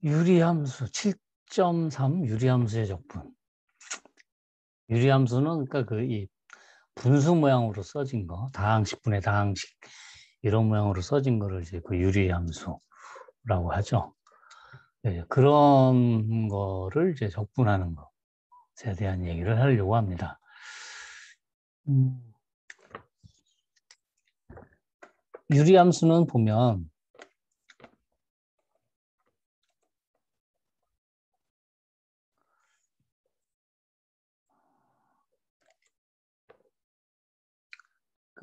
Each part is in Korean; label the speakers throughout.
Speaker 1: 유리함수 7.3 유리함수의 적분. 유리함수는 그러니까 이 분수 모양으로 써진 거, 다항식분의 다항식 이런 모양으로 써진 거를 이제 그 유리함수라고 하죠. 네, 그런 거를 이제 적분하는 것에 대한 얘기를 하려고 합니다. 유리함수는 보면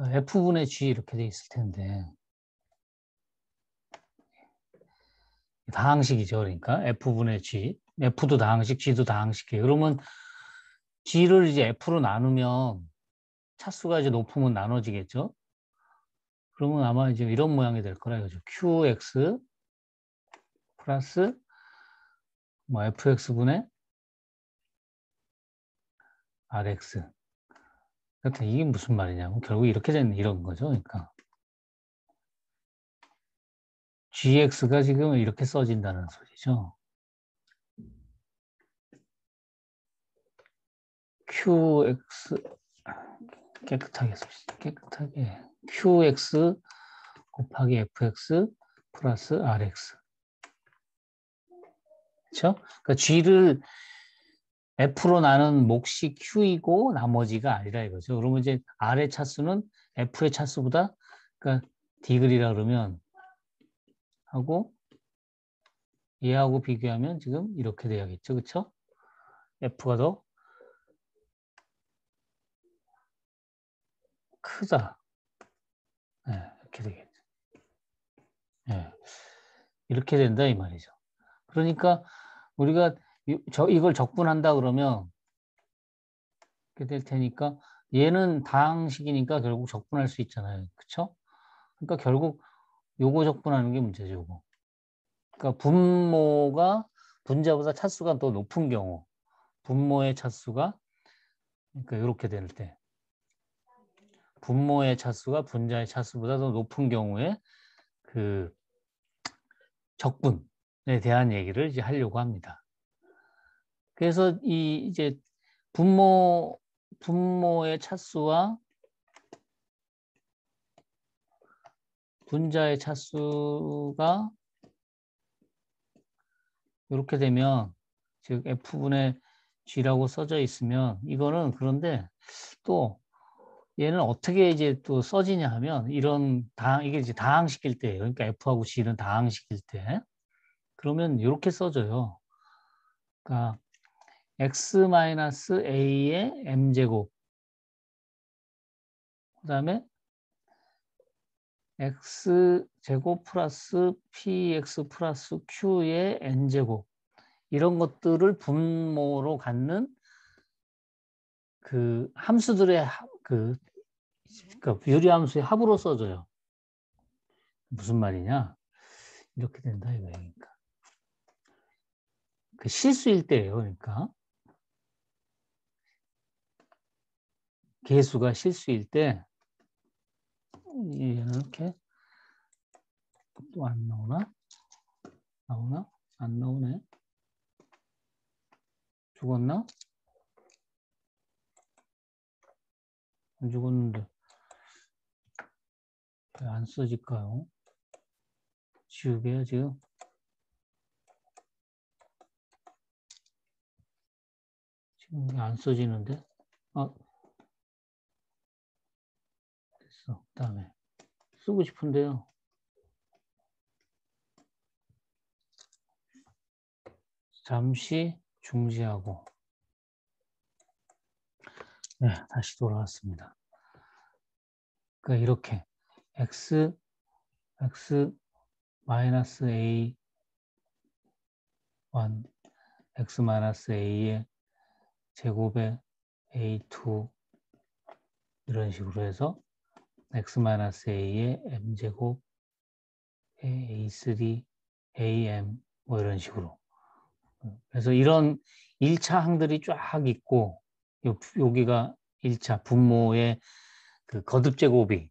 Speaker 1: F분의 G 이렇게 돼 있을 텐데 다항식이죠. 그러니까 F분의 G, F도 다항식, G도 다항식이에요. 그러면 G를 이제 F로 나누면 차수가 이제 높으면 나눠지겠죠. 그러면 아마 이제 이런 모양이 될 거라 이거죠. QX 플러스 뭐 FX분의 RX. 그러니까 이게 무슨 말이냐고 결국 이렇게 되는 이런 거죠. 그러니까 GX가 지금 이렇게 써진다는 소리죠. QX 깨끗하게 씁시다. 깨끗하게 QX 곱하기 FX 플러스 RX. 그렇죠? 그러니까 G를 F로 나눈 몫이 Q이고 나머지가 R이라 이거죠. 그러면 이제 R의 차수는 F의 차수보다 그러니까 D글이라 그러면 하고 얘하고 비교하면 지금 이렇게 돼야겠죠. 그렇죠? F가 더 크다. 네, 이렇게 되겠죠. 네, 이렇게 된다 이 말이죠. 그러니까 우리가 이걸 적분한다 그러면 이렇게 될 테니까 얘는 다항식이니까 결국 적분할 수 있잖아요. 그렇죠? 그러니까 결국 요거 적분하는 게 문제죠. 요거. 그러니까 분모가 분자보다 차수가 더 높은 경우 분모의 차수가 그러니까 이렇게 될 때 분모의 차수가 분자의 차수보다 더 높은 경우에 그 적분에 대한 얘기를 이제 하려고 합니다. 그래서 이제 분모의 차수와 분자의 차수가 이렇게 되면 즉 F분의 G라고 써져 있으면 이거는 그런데 또 얘는 어떻게 이제 또 써지냐 하면 이게 이제 다항식일 때예요. 그러니까 F하고 G는 다항식일 때 그러면 이렇게 써져요. 그러니까 X-A의 M제곱 그 다음에 X제곱 플러스 PX 플러스 Q의 N제곱 이런 것들을 분모로 갖는 그 함수들의 그러니까 유리함수의 합으로 써줘요. 무슨 말이냐? 이렇게 된다 이거니까. 그 실수일 때예요. 그러니까 개수가 실수일 때 얘는 이렇게 또 안 나오나? 나오나? 안 나오네. 죽었나? 안 죽었는데 왜 안 써질까요? 지우개야 지금? 지금 안 써지는데? 아, 됐어. 그 다음에 쓰고 싶은데요. 잠시 중지하고 네, 다시 돌아왔습니다. 그러니까 이렇게 x 마이너스 a 1 x 마이너스 a의 제곱에 a2 이런 식으로 해서 x 마이너스 a의 m제곱 a3 am 뭐 이런 식으로 그래서 이런 1차 항들이 쫙 있고 여기가 1차 분모의 그 거듭제곱이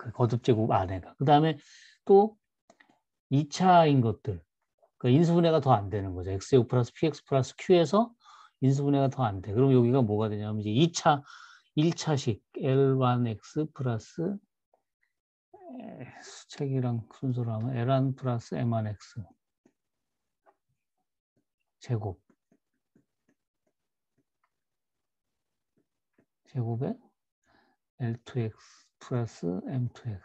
Speaker 1: 그 거듭제곱 안에가 그 다음에 또 2차인 것들 그러니까 인수분해가 더 안 되는 거죠. x제곱 플러스 px 플러스 q에서 인수분해가 더 안 돼. 그럼 여기가 뭐가 되냐면 이제 1차식 L1x 플러스 수책이랑 순서로 하면 L1 플러스 M1x 제곱 제곱에 L2x 플러스 M2x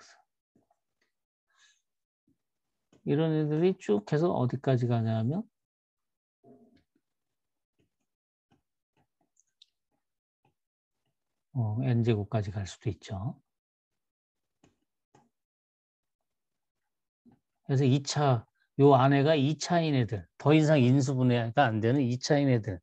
Speaker 1: 이런 애들이 쭉 해서 어디까지 가냐면 n제곱까지 갈 수도 있죠. 그래서 2차, 요 안에가 2차인 애들, 더 이상 인수분해가 안 되는 2차인 애들,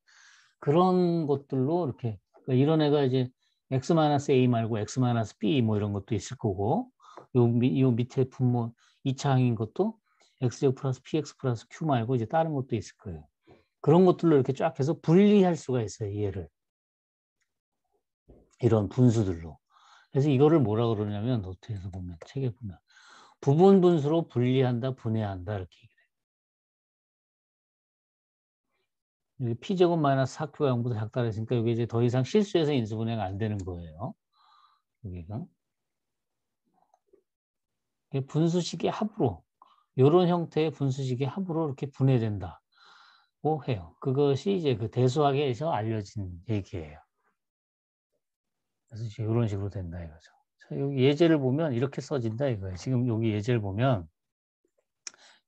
Speaker 1: 그런 것들로 이렇게, 그러니까 이런 애가 이제 x-a 말고 x-b 뭐 이런 것도 있을 거고, 요 밑에 분모 2차항인 것도 x제곱 플러스 px 플러스 q 말고 이제 다른 것도 있을 거예요. 그런 것들로 이렇게 쫙 해서 분리할 수가 있어요, 얘를. 이런 분수들로. 그래서 이거를 뭐라 그러냐면, 노트에서 보면, 책에 보면, 부분 분수로 분리한다, 분해한다, 이렇게 얘기해요. 여기 p제곱 마이너스 4q가 0보다 작다 그랬으니까 이게 이제 더 이상 실수해서 인수분해가 안 되는 거예요. 여기가. 분수식의 합으로, 이런 형태의 분수식의 합으로 이렇게 분해된다고 해요. 그것이 이제 그 대수학에서 알려진 얘기예요. 그래서 이제 이런 식으로 된다 이거죠. 자, 여기 예제를 보면 이렇게 써진다 이거예요. 지금 여기 예제를 보면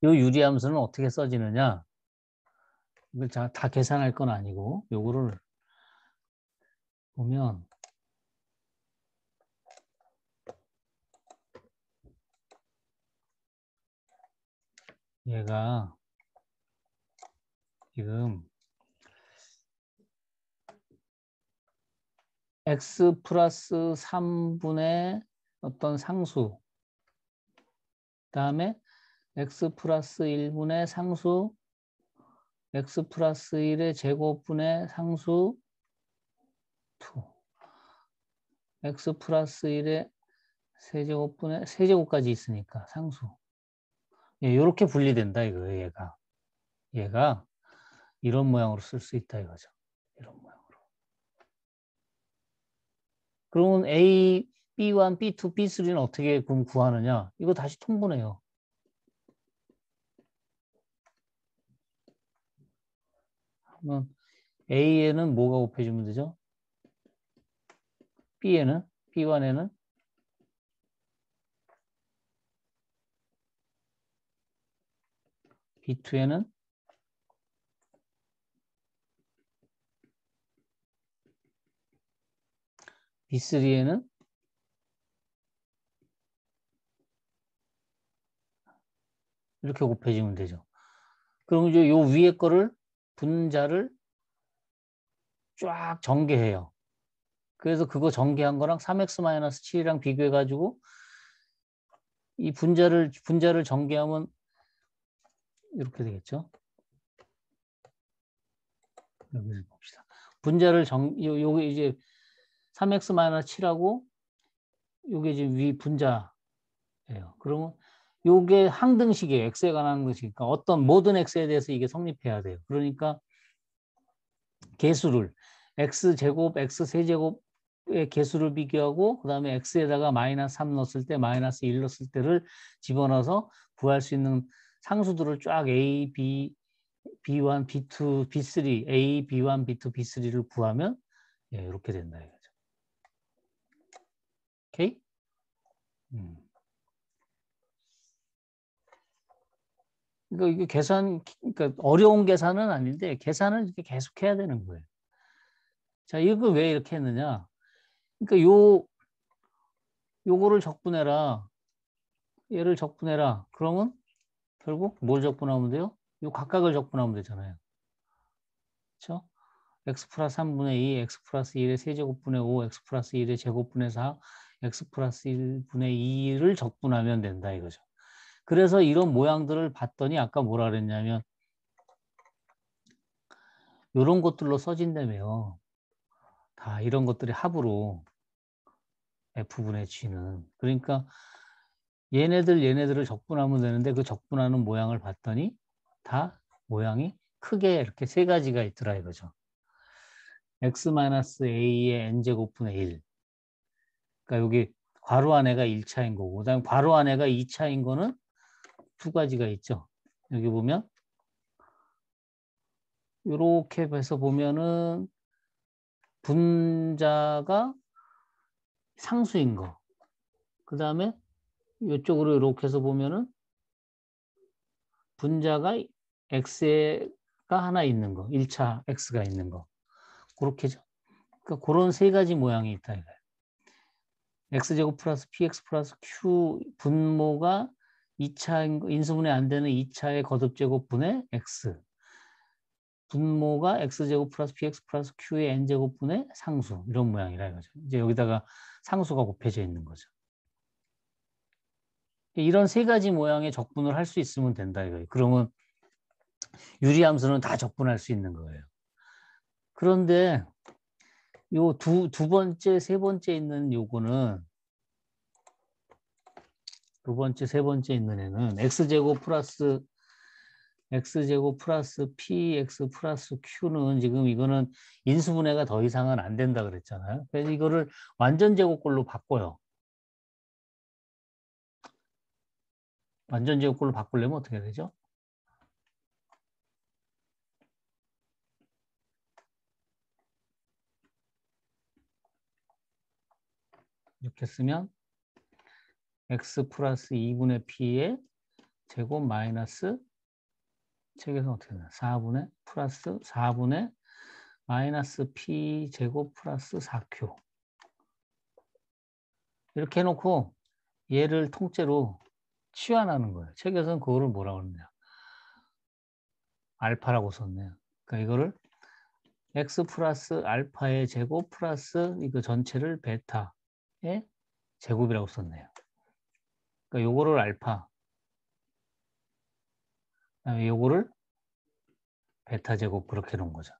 Speaker 1: 이 유리함수는 어떻게 써지느냐? 이걸 다 계산할 건 아니고 요거를 보면 얘가 지금 x 플러스 3분의 어떤 상수 그다음에 x 플러스 1분의 상수 x 플러스 1의 제곱분의 상수 2 x 플러스 1의 세제곱분의 세제곱까지 있으니까 상수 예, 이렇게 분리된다 이거예요. 얘가 이런 모양으로 쓸 수 있다 이거죠. 이런 모양으로. 그러면 A, B1, B2, B3는 어떻게 그럼 구하느냐? 이거 다시 통분해요. 그러면 A에는 뭐가 곱해주면 되죠? B에는, B1에는 B2에는 B3에는 이렇게 곱해주면 되죠. 그럼 이제 요 위에 거를 분자를 쫙 전개해요. 그래서 그거 전개한 거랑 3x-7이랑 비교해가지고 이 분자를 전개하면 이렇게 되겠죠. 여기를 봅시다. 분자를 요게 이제 3x-7하고 요게 지금 위 분자예요. 그러면 요게 항등식이에요. x에 관한 항등식이니까 어떤 모든 x에 대해서 이게 성립해야 돼요. 그러니까 개수를 x제곱, x세제곱의 개수를 비교하고 그 다음에 x에다가 마이너스 3 넣었을 때 마이너스 1 넣었을 때를 집어넣어서 구할 수 있는 상수들을 쫙 A, B, B1, B2, B3, A, B1, B2, B3를 구하면 예, 이렇게 된다 이거죠. 오케이? 그러니까 이게 그러니까 어려운 계산은 아닌데 계산을 이렇게 계속 해야 되는 거예요. 자, 이거 왜 이렇게 했느냐? 그러니까 요거를 적분해라. 얘를 적분해라. 그러면 결국 뭘 적분하면 돼요? 요 각각을 적분하면 되잖아요. 그렇죠? x 플러스 3분의 2, x 플러스 1의 세제곱분의 5, x 플러스 1의 제곱분의 4, x 플러스 1분의 2를 적분하면 된다 이거죠. 그래서 이런 모양들을 봤더니 아까 뭐라 그랬냐면 이런 것들로 써진다며요. 다 이런 것들이 합으로 F분의 G는. 그러니까 얘네들을 적분하면 되는데 그 적분하는 모양을 봤더니 다 모양이 크게 이렇게 세 가지가 있더라 이거죠. x-a의 n제곱분의 1. 그러니까 여기 괄호 안에가 1차인 거고, 그다음에 괄호 안에가 2차인 거는 두 가지가 있죠. 여기 보면 이렇게 해서 보면은 분자가 상수인 거. 그 다음에 이쪽으로 이렇게 해서 보면은 분자가 x가 하나 있는 거. 1차 x가 있는 거. 그렇게죠. 그러니까 그런 세 가지 모양이 있다 이거예요. x제곱 플러스 px 플러스 q 분모가 2차 인수분해 안 되는 2차의 거듭제곱 분의 x. 분모가 x제곱 플러스 px 플러스 q의 n제곱 분의 상수. 이런 모양이라 이거죠. 이제 여기다가 상수가 곱해져 있는 거죠. 이런 세 가지 모양의 적분을 할 수 있으면 된다 이거예요. 그러면 유리함수는 다 적분할 수 있는 거예요. 그런데 요 두 번째, 세 번째 있는 요거는 두 번째, 세 번째 있는 애는 x제곱 플러스 px 플러스 q는 지금 이거는 인수분해가 더 이상은 안 된다 그랬잖아요. 그래서 이거를 완전 제곱꼴로 바꿔요. 완전 제곱꼴로 바꾸려면 어떻게 되죠? 이렇게 쓰면 x 플러스 2분의 p의 제곱 마이너스 책에서 어떻게 되나? 4분의 플러스 4분의 마이너스 p 제곱 플러스 4q 이렇게 해놓고 얘를 통째로 치환하는 거예요. 책에서는 그거를 뭐라고 그러냐? 알파라고 썼네요. 그러니까 이거를 x 플러스 알파의 제곱 플러스 이거 전체를 베타의 제곱이라고 썼네요. 그러니까 요거를 알파, 그다음에 요거를 베타 제곱 그렇게 놓은 거죠.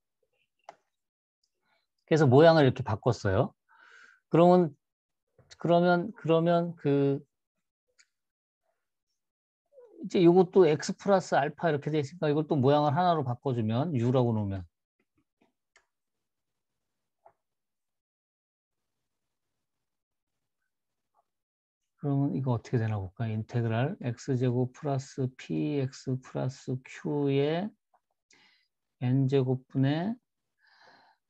Speaker 1: 그래서 모양을 이렇게 바꿨어요. 그러면 그 이제 이것도 x 플러스 알파 이렇게 돼 있으니까 이걸 또 모양을 하나로 바꿔주면 u라고 놓으면 그러면 이거 어떻게 되나 볼까? 인테그랄 x제곱 플러스 px 플러스 q의 n제곱분의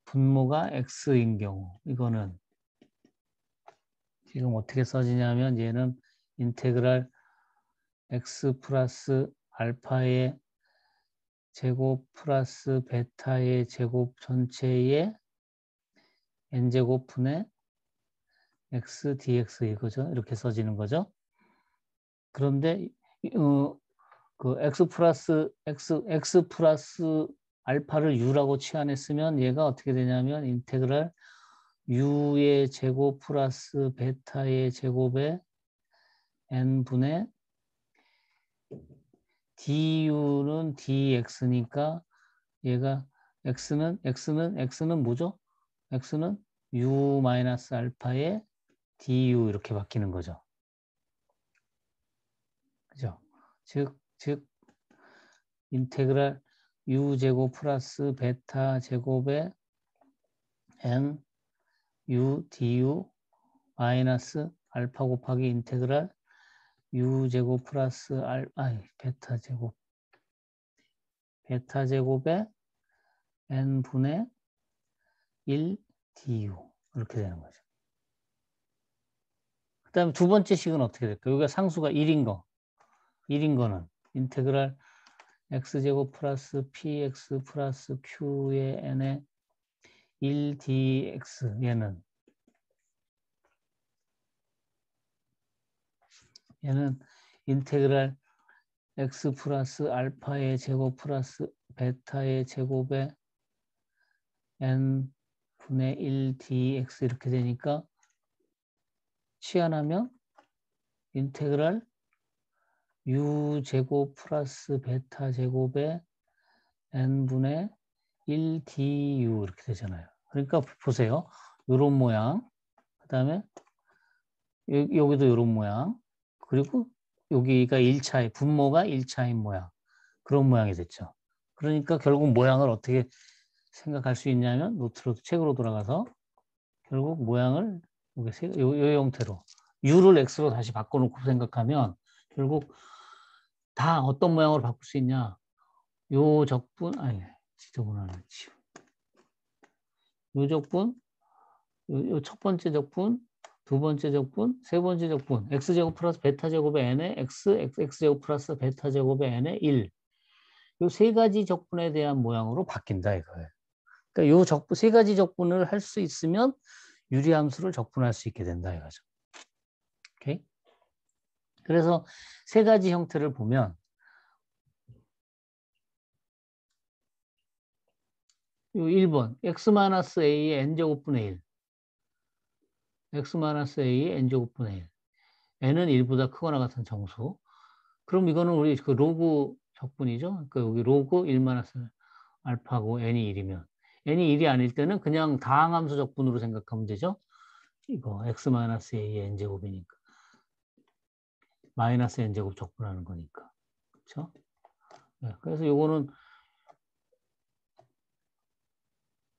Speaker 1: 분모가 x인 경우 이거는 지금 어떻게 써지냐면 얘는 인테그랄 x 플러스 알파의 제곱 플러스 베타의 제곱 전체의 n제곱분의 x dx 이거죠. 이렇게 써지는 거죠. 그런데 그 x 플러스 알파를 u라고 치환했으면 얘가 어떻게 되냐면 인테그랄 u의 제곱 플러스 베타의 제곱에 n분의 du는 dx니까 얘가 x는 뭐죠? x는 u 마이너스 알파의 du 이렇게 바뀌는 거죠. 그죠? 즉 인테그랄 u 제곱 플러스 베타 제곱에 n u du 마이너스 알파 곱하기 인테그랄 u 제곱 플러스 베타 제곱에 n 분의 1 du 이렇게 되는 거죠. 그 다음에 두 번째 식은 어떻게 될까요? 여기가 상수가 1인 거는 인테그랄 x제곱 플러스 px 플러스 q의 n의 1 dx 얘는 인테그랄 x 플러스 알파의 제곱 플러스 베타의 제곱에 n 분의 1 dx 이렇게 되니까 치환하면 인테그랄 u 제곱 플러스 베타 제곱에 n 분의 1 du 이렇게 되잖아요. 그러니까 보세요. 이런 모양, 그 다음에 여기도 이런 모양, 그리고 여기가 1차의 분모가 1차인 모양, 그런 모양이 됐죠. 그러니까 결국 모양을 어떻게 생각할 수 있냐면 노트로 책으로 돌아가서 결국 모양을 요 형태로 u를 x로 다시 바꿔놓고 생각하면 결국 다 어떤 모양으로 바꿀 수 있냐? 요 적분 아니 지저분하네. 요 적분 요 첫 번째 적분 두 번째 적분 세 번째 적분 x제곱 플러스 베타 제곱의 n에 x제곱 플러스 베타 제곱의 n에 1 요 세 가지 적분에 대한 모양으로 바뀐다 이거예요. 그러니까 요 적분 세 가지 적분을 할 수 있으면 유리함수를 적분할 수 있게 된다 이거죠. 오케이? 그래서 세 가지 형태를 보면 요 1번 x-a의 n제곱분의 1 x-a의 n제곱분의 1 n은 1보다 크거나 같은 정수. 그럼 이거는 우리 그 로그 적분이죠. 그 여기 로그 1 알파고 n이 1이면 n이 1이 아닐 때는 그냥 다항함수 적분으로 생각하면 되죠. 이거 x-a의 n제곱이니까 마이너스 n제곱 적분하는 거니까. 그렇죠? 네, 그래서 요거는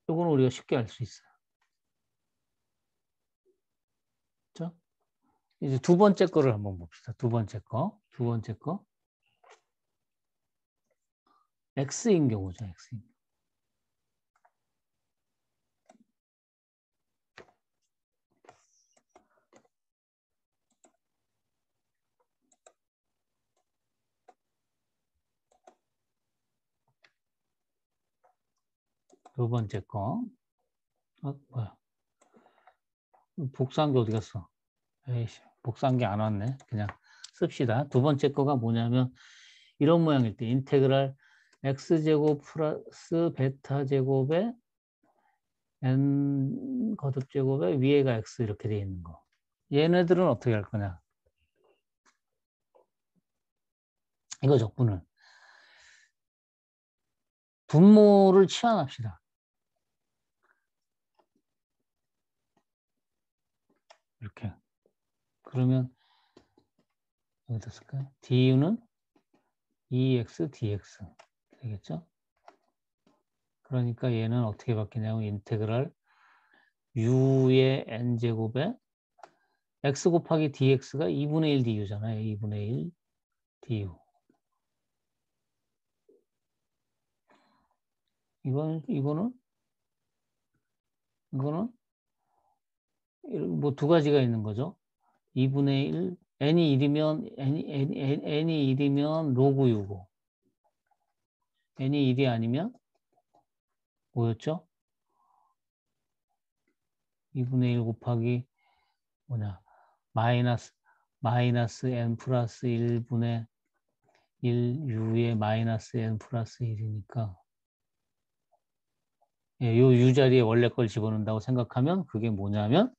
Speaker 1: 우리가 쉽게 알 수 있어요. 그렇죠? 이제 두 번째 거를 한번 봅시다. 두 번째 거. x인 경우죠. x인. 두 번째 거. 뭐야? 복사한 게 어디 갔어? 에이씨, 복사한 게 안 왔네. 그냥 씁시다. 두 번째 거가 뭐냐면 이런 모양일 때 인테그랄 x제곱 플러스 베타 제곱에 n 거듭 제곱에 위에가 x 이렇게 돼 있는 거. 얘네들은 어떻게 할 거냐? 이거 적분을 분모를 치환합시다. 이렇게. 그러면 여기다 쓸까요? du는 ex dx 되겠죠? 그러니까 얘는 어떻게 바뀌냐면 인테그랄 u의 n제곱에 x 곱하기 dx가 2분의 1 du잖아요. 2분의 1 du. 이거는 뭐 두 가지가 있는 거죠. 2분의 1, n이 1이면 n이 1이면 로그 u고 n이 1이 아니면 뭐였죠? 2분의 1 곱하기 뭐냐? 마이너스 n 플러스 1분의 1 u의 마이너스 n 플러스 1이니까 예, 요 u 자리에 원래 걸 집어넣는다고 생각하면 그게 뭐냐면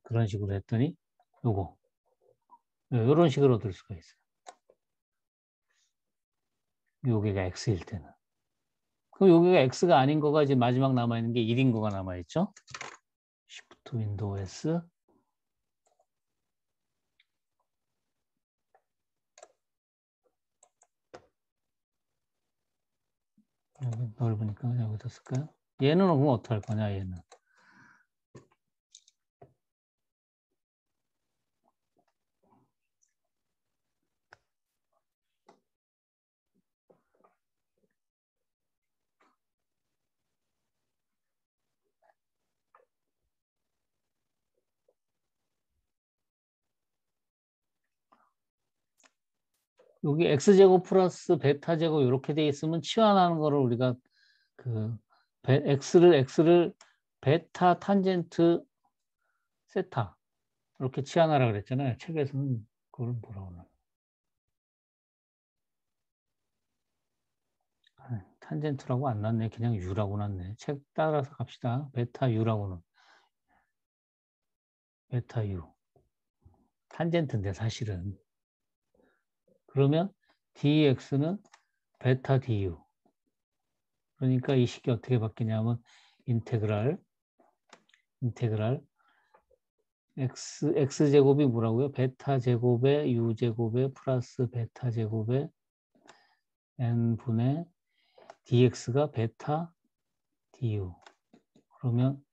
Speaker 1: 그런 식으로 했더니 요거 이런 식으로 얻을 수가 있어요. 여기가 x일 때는. 그럼 여기가 x가 아닌 거가 이제 마지막 남아있는 게 1인 거가 남아있죠. Shift 윈도우 S 여기 넓으니까 여기다 쓸까요? 얘는 그럼 어떻게 할 거냐 얘는. 여기 x제곱 플러스 베타제곱 이렇게 돼 있으면 치환하는 거를 우리가 그 x를 베타 탄젠트 세타 이렇게 치환하라 그랬잖아요. 책에서는 그걸 뭐라고 하나? 탄젠트라고 안 났네. 그냥 u라고 났네. 책 따라서 갑시다. 베타 u라고는. 베타 u. 탄젠트인데 사실은. 그러면 dx는 베타 du. 그러니까 이 식이 어떻게 바뀌냐면 인테그랄 x제곱이 뭐라고요? 베타 제곱에 u제곱에 플러스 베타 제곱에 n분의 dx가 베타 du. 그러면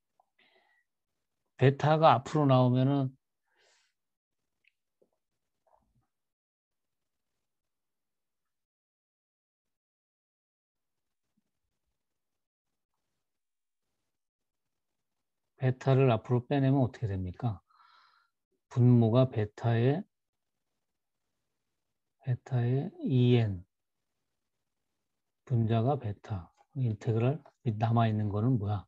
Speaker 1: 베타가 앞으로 나오면은 베타를 앞으로 빼내면 어떻게 됩니까? 분모가 베타의 2n, 분자가 베타. 인테그랄 남아있는 거는 뭐야?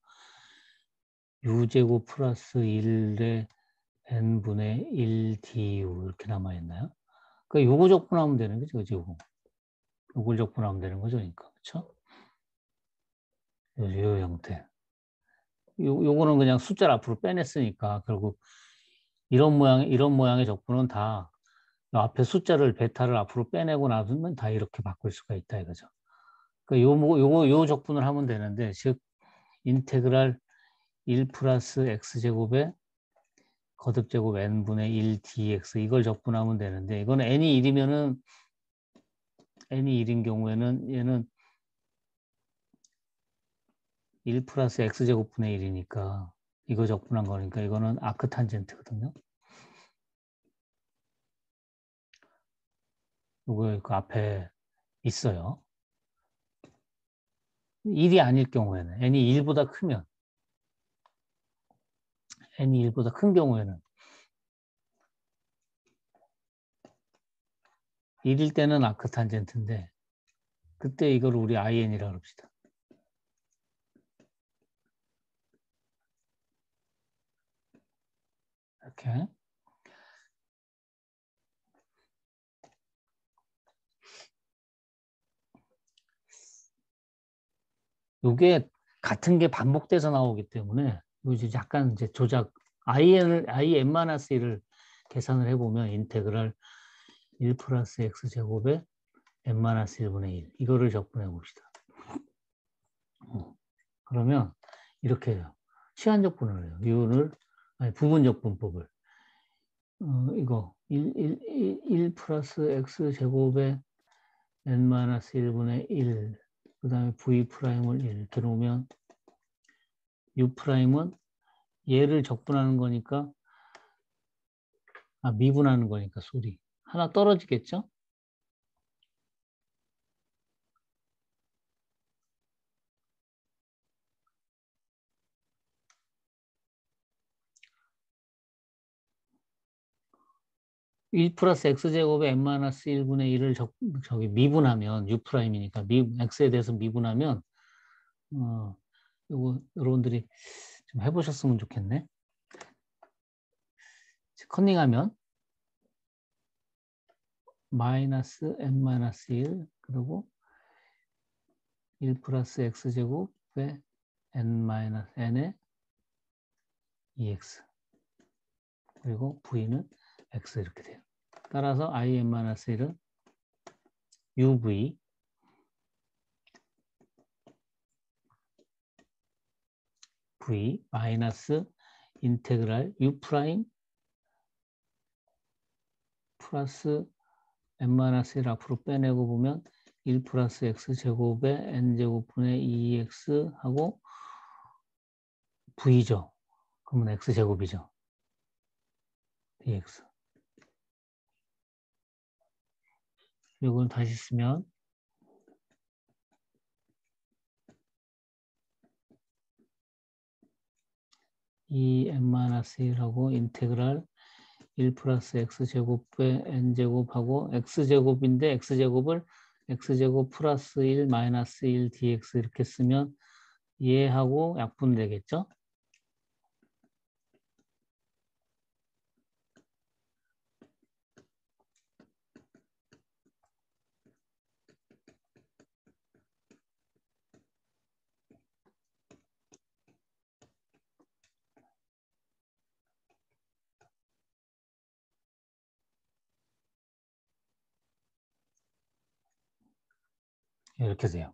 Speaker 1: u제곱 플러스 1의 n분의 1 du 이렇게 남아있나요? 그러니까 요거 적분하면 되는 거죠. 그죠? 요걸 적분하면 되는 거죠. 그러니까. 그렇죠? 요 형태. 요거는 그냥 숫자를 앞으로 빼냈으니까 결국 이런 모양의 적분은 다 앞에 숫자를 베타를 앞으로 빼내고 나면 다 이렇게 바꿀 수가 있다 이거죠. 그러니까 요 적분을 하면 되는데, 즉 인테그랄 1 플러스 x제곱에 거듭제곱 n분의 1 dx 이걸 적분하면 되는데, 이거는 n이 1이면은 n이 1인 경우에는 얘는 1 플러스 x제곱분의 1이니까 이거 적분한 거니까 이거는 아크탄젠트거든요. 이거 그 앞에 있어요. 1이 아닐 경우에는 n이 1보다 크면 n이 1보다 큰 경우에는 1일 때는 아크탄젠트인데 그때 이걸 우리 in이라고 합시다. 이렇게. 요게 같은 게 반복돼서 나오기 때문에 이제 약간 이제 조작 in-1을 계산을 해보면 인테그랄 1 플러스 x제곱에 n-1분의 1 이거를 적분해 봅시다. 그러면 이렇게 해요. 시한적분을 해요. 부분적분법을. 이거 1 플러스 x제곱에 n-1분의 1 그 다음에 v'을 1 이렇게 놓으면 u'은 얘를 적분하는 거니까 미분하는 거니까 소리 하나 떨어지겠죠? 1 플러스 x제곱에 n-1분의 1을 저기 미분하면 u'이니까 x에 대해서 미분하면 요거 여러분들이 좀 해보셨으면 좋겠네. 컨닝하면 마이너스 n-1 그리고 1 플러스 x제곱에 n의 2x 그리고 v는 x 이렇게 돼요. 따라서 in-1은 uv v 마이너스 인테그랄 u 프라임 플러스 n-1 앞으로 빼내고 보면 1 플러스 x제곱에 n제곱분의 2x 하고 v죠. 그러면 x제곱이죠. dx. 이걸 다시 쓰면 이 n-1하고 인테그랄 1 플러스 x제곱에 n제곱하고 x제곱인데 x제곱을 x제곱 플러스 1 마이너스 1 dx 이렇게 쓰면 얘하고 약분되겠죠? 이렇게 돼요.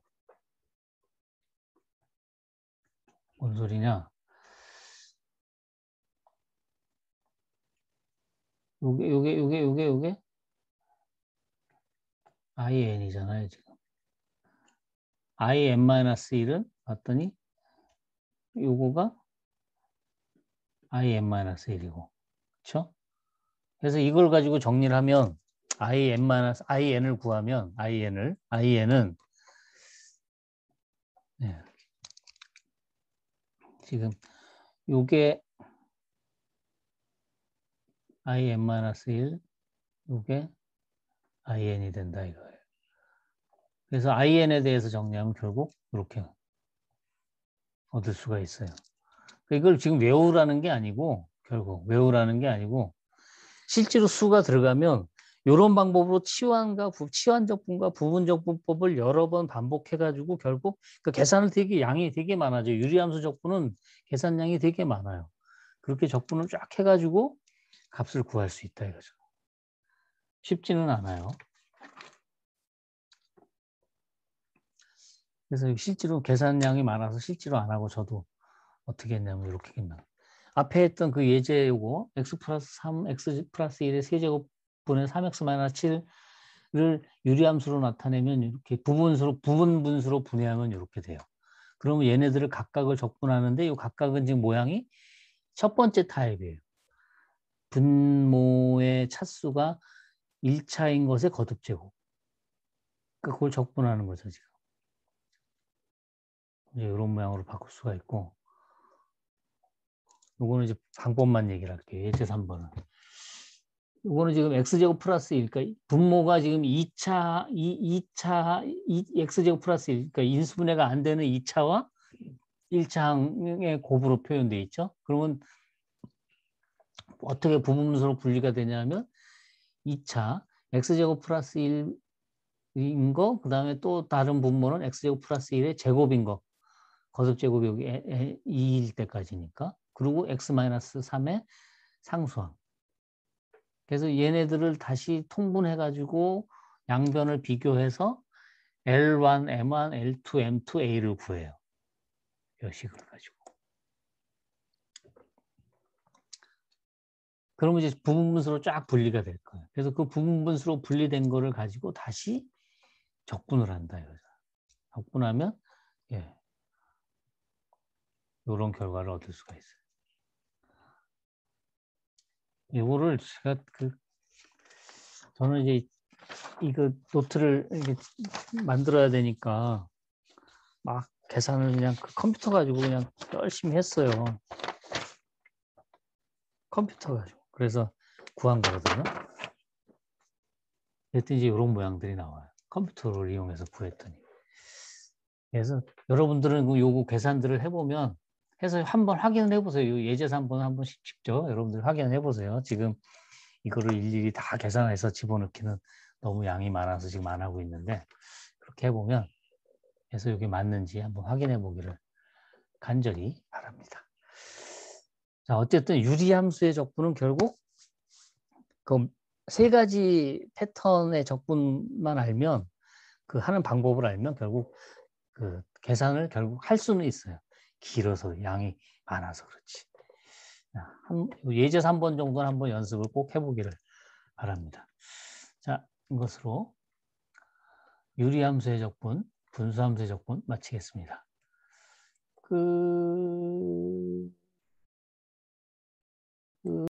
Speaker 1: 뭔 소리냐? 요게 in이잖아요, 지금. in-1은 봤더니 요거가 in-1이고 그렇죠? 그래서 이걸 가지고 정리를 하면 in을 구하면 in은 네. 지금 요게 in-1 요게 in이 된다 이거예요. 그래서 in에 대해서 정리하면 결국 이렇게 얻을 수가 있어요. 이걸 지금 외우라는 게 아니고 결국 외우라는 게 아니고 실제로 수가 들어가면 이런 방법으로 치환적분과 부분적분법을 여러 번 반복해가지고 결국 그 계산을 양이 되게 많아져요. 유리함수 적분은 계산량이 되게 많아요. 그렇게 적분을 쫙 해가지고 값을 구할 수 있다 이거죠. 쉽지는 않아요. 그래서 실제로 계산량이 많아서 실제로 안 하고 저도 어떻게 했냐면 이렇게 했나. 앞에 했던 그 예제 요거 x 플러스 3, x 플러스 1의 세제곱분의 3x 마이너스 7을 유리함수로 나타내면 이렇게 부분분수로 분해하면 이렇게 돼요. 그러면 얘네들을 각각을 적분하는데 이 각각은 지금 모양이 첫 번째 타입이에요. 분모의 차수가 1차인 것의 거듭제곱. 그걸 적분하는 거죠, 지금. 이제 이런 모양으로 바꿀 수가 있고, 요거는 이제 방법만 얘기를 할게요. 예제 3번은. 요거는 지금 x제곱 플러스 1, 그러니까 분모가 지금 2차, x제곱 플러스 1, 그러니까 인수분해가 안 되는 2차와 1차항의 곱으로 표현되어 있죠. 그러면 어떻게 부분수로 분리가 되냐면 2차 x제곱 플러스 1인 거, 그 다음에 또 다른 분모는 x제곱 플러스 1의 제곱인 거. 거듭제곱이 여기 2일 때까지니까. 그리고 x-3의 상수항. 그래서 얘네들을 다시 통분해가지고 양변을 비교해서 L1, M1, L2, M2, A를 구해요. 이 식을 가지고. 그러면 이제 부분분수로 쫙 분리가 될 거예요. 그래서 그 부분분수로 분리된 거를 가지고 다시 적분을 한다. 이거죠. 적분하면 예, 이런 결과를 얻을 수가 있어요. 이거를 제가 저는 이제 이거 노트를 이렇게 만들어야 되니까 막 계산을 그냥 그 컴퓨터 가지고 그냥 열심히 했어요. 컴퓨터 가지고. 그래서 구한 거거든요. 그랬더니 이제 이런 모양들이 나와요. 컴퓨터를 이용해서 구했더니. 그래서 여러분들은 요거 계산들을 해보면 해서 한번 확인을 해보세요. 요 예제에서 한번 직접 여러분들 확인을 해보세요. 지금 이거를 일일이 다 계산해서 집어넣기는 너무 양이 많아서 지금 안 하고 있는데 그렇게 해보면 그래서 이게 맞는지 한번 확인해 보기를 간절히 바랍니다. 자, 어쨌든 유리함수의 적분은 결국 그 세 가지 패턴의 적분만 알면 그 하는 방법을 알면 결국 그 계산을 결국 할 수는 있어요. 길어서 양이 많아서 그렇지. 예제 3번 정도는 한번 연습을 꼭 해보기를 바랍니다. 자, 이것으로 유리함수의 적분, 분수함수의 적분 마치겠습니다.